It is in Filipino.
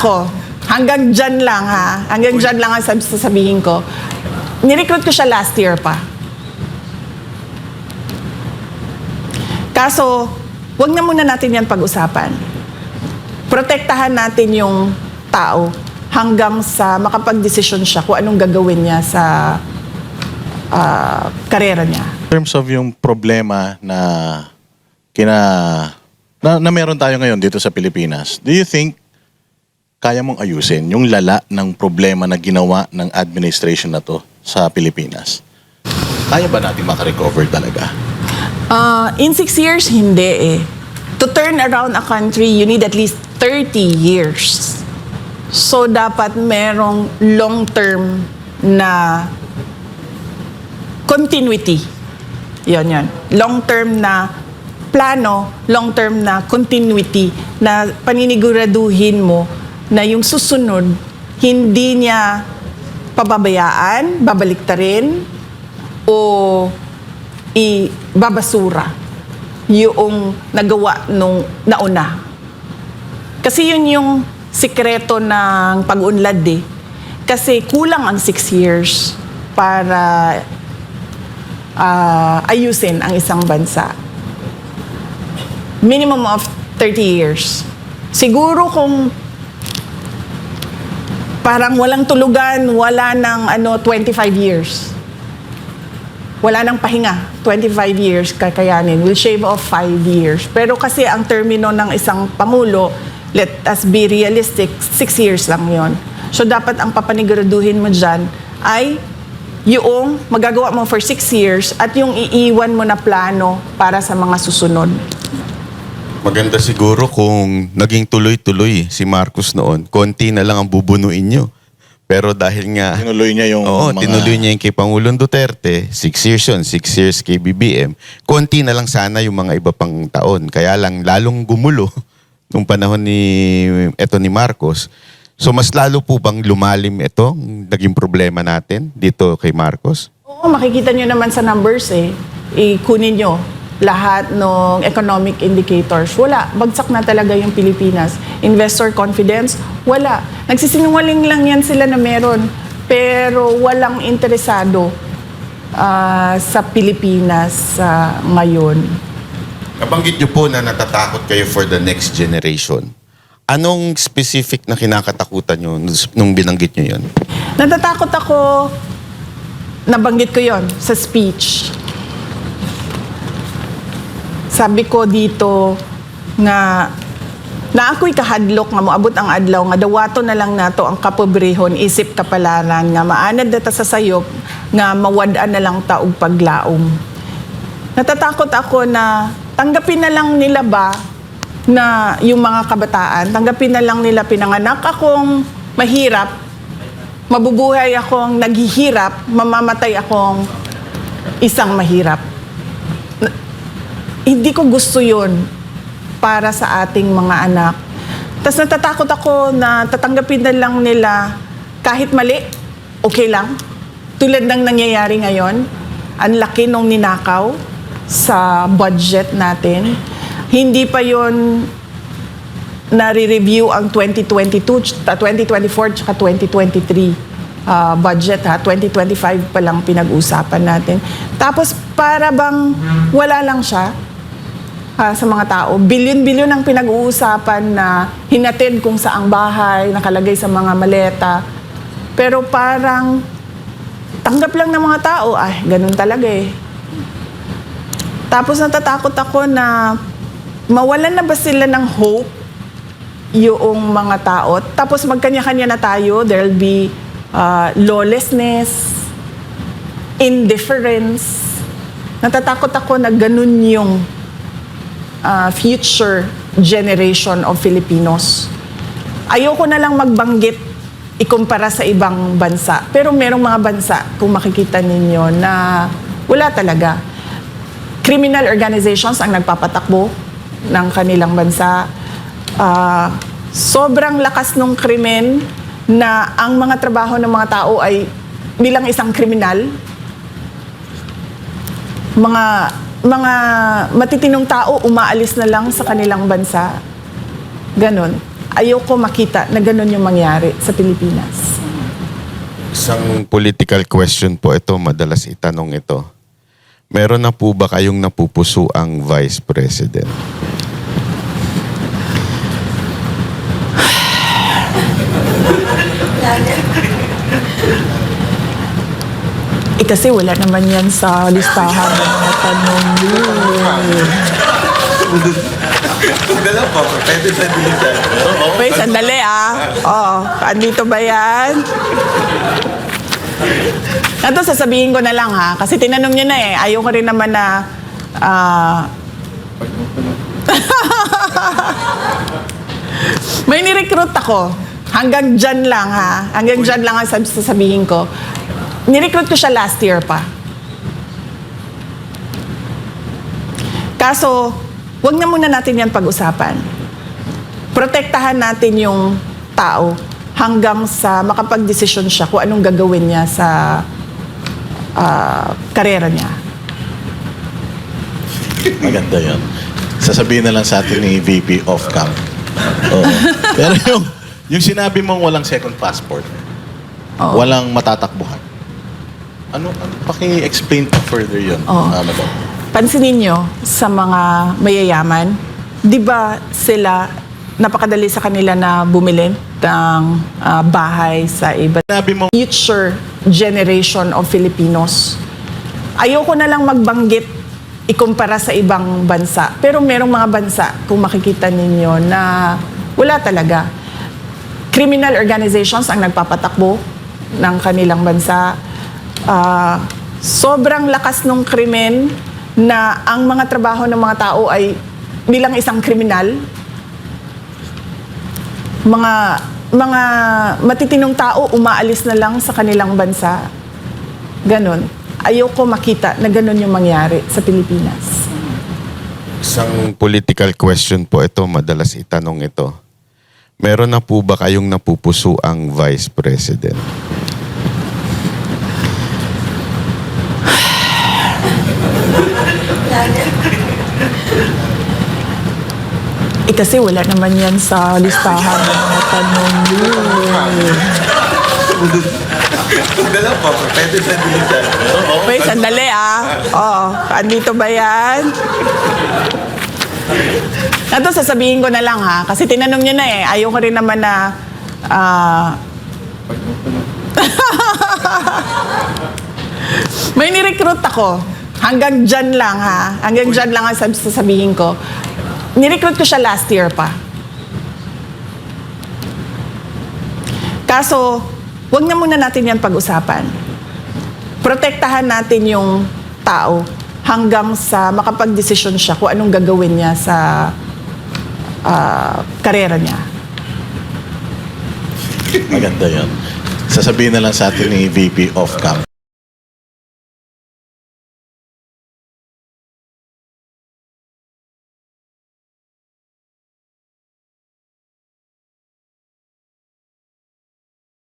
Nako, hanggang dyan lang ha. Hanggang dyan lang ang sasabihin ko. Nirecruit ko siya last year pa. Kaso, wag na muna natin yan pag-usapan. Protektahan natin yung tao hanggang sa makapag-desisyon siya kung anong gagawin niya sa karera niya. In terms of yung problema na meron tayo ngayon dito sa Pilipinas, do you think kaya mong ayusin yung lala ng problema na ginawa ng administration na to sa Pilipinas? Kaya ba natin makarecover talaga? In 6 years, hindi eh. To turn around a country, you need at least 30 years. So, dapat merong long-term na continuity. Yan. Long-term na plano, long-term na continuity na paniniguraduhin mo na yung susunod, hindi niya pababayaan, babaliktarin, o ibabasura yung nagawa nung nauna. Kasi yun yung sikreto ng pag-unlad eh. Kasi kulang ang 6 years para ayusin ang isang bansa. Minimum of 30 years. Siguro kung parang walang tulugan, wala ng 25 years. Wala nang pahinga, 25 years kakayanin. We'll shave off 5 years. Pero kasi ang termino ng isang pangulo, let us be realistic, 6 years lang yon. So dapat ang papaniguraduhin mo dyan ay yung magagawa mo for 6 years at yung iiwan mo na plano para sa mga susunod. Maganda siguro kung naging tuloy-tuloy si Marcos noon, konti na lang ang bubunuin nyo. Pero dahil nga... Tinuloy niya yung tinuloy niya yung kay Pangulong Duterte, 6 years yun, 6 years kay BBM. Konti na lang sana yung mga iba pang taon. Kaya lang lalong gumulo nung panahon ni Marcos. So mas lalo po bang lumalim ito, naging problema natin dito kay Marcos? Oo, makikita nyo naman sa numbers eh. Ikunin nyo lahat ng economic indicators. Wala. Bagsak na talaga yung Pilipinas. Investor confidence, wala. Nagsisinungaling lang yan sila na meron. Pero walang interesado sa Pilipinas ngayon. Nabanggit niyo po na natatakot kayo for the next generation. Anong specific na kinakatakutan niyo nung binanggit niyo yun? Natatakot ako, nabanggit ko yon sa speech. Sabi ko dito nga na ako'y kahadlok nga moabot ang adlaw nga dawato na lang nato ang kapobrehon isip kapalaran nga maanad data sa sayop nga mawad-an na lang taog paglaom. Natatakot ako na tanggapin na lang nila ba na yung mga kabataan, tanggapin na lang nila pinanganak akong mahirap, mabubuhay akong naghihirap, mamamatay akong isang mahirap. Hindi ko gusto yun para sa ating mga anak. Tapos natatakot ako na tatanggapin na lang nila kahit mali, okay lang. Tulad ng nangyayari ngayon, ang laki nung ninakaw sa budget natin. Hindi pa yon nare-review ang 2022, 2024, tsaka 2023 budget ha. 2025 pa lang pinag-usapan natin. Tapos para bang wala lang siya sa mga tao. Bilyon-bilyon ang pinag-uusapan na hinatid kung saang bahay, nakalagay sa mga maleta. Pero parang tanggap lang ng mga tao, ay, ganun talaga eh. Tapos natatakot ako na mawalan na ba sila ng hope yung mga tao. Tapos magkanya-kanya na tayo, there'll be lawlessness, indifference. Natatakot ako na ganun yung future generation of Filipinos. Ayoko na lang magbanggit ikumpara sa ibang bansa. Pero merong mga bansa, kung makikita ninyo, na wala talaga. Criminal organizations ang nagpapatakbo ng kanilang bansa. Sobrang lakas ng krimen na ang mga trabaho ng mga tao ay bilang isang kriminal. Mga matitinong tao umaalis na lang sa kanilang bansa. Ganon. Ayoko makita na ganun yung mangyari sa Pilipinas. Isang political question po ito, madalas itanong ito. Meron na po ba kayong napupuso ang Vice President? Kasi wala naman yan sa listahan ng mga tanong yun. Wait, sandali Oo, andito ba yan? Ito, sasabihin ko na lang kasi tinanong niya na Ayoko rin naman na may nirecruit ako. Hanggang dyan lang Hanggang dyan lang ang sasabihin ko. Nirecruit ko siya last year pa. Kaso, wag na muna natin yan pag-usapan. Protektahan natin yung tao hanggang sa makapag-desisyon siya kung anong gagawin niya sa karera niya. Maganda yun. Sasabihin na lang sa atin ni VP off-cam. Oo. Pero yung sinabi mong walang second passport, walang matatakbuhan. Ano paki-explain pa further yun, madam? Pansinin nyo sa mga mayayaman, di ba sila, napakadali sa kanila na bumili ng bahay sa iba. Sinabi mong Future generation of Filipinos. Ayoko na lang magbanggit ikumpara sa ibang bansa. Pero merong mga bansa, kung makikita ninyo, na wala talaga. Criminal organizations ang nagpapatakbo ng kanilang bansa. Sobrang lakas ng krimen na ang mga trabaho ng mga tao ay bilang isang kriminal. Mga matitinong tao umaalis na lang sa kanilang bansa. Ganon. Ayoko makita na ganon yung mangyari sa Pilipinas. Isang political question po ito, madalas itanong ito. Meron na po ba kayong napupuso ang Vice President? Kasi wala naman yan sa listahan ng mga tanong yun. Wait, sandali Oo, andito ba yan? Ito, sasabihin ko na lang kasi tinanong niya na Ayoko rin naman na may nirecruit ako. Hanggang dyan lang Hanggang dyan lang ang sasabihin ko. Nirecruit ko siya last year pa. Kaso, wag na muna natin yan pag-usapan. Protektahan natin yung tao hanggang sa makapag-desisyon siya kung anong gagawin niya sa karera niya. maganda yun. Sasabihin na lang sa atin ni VP off-cam.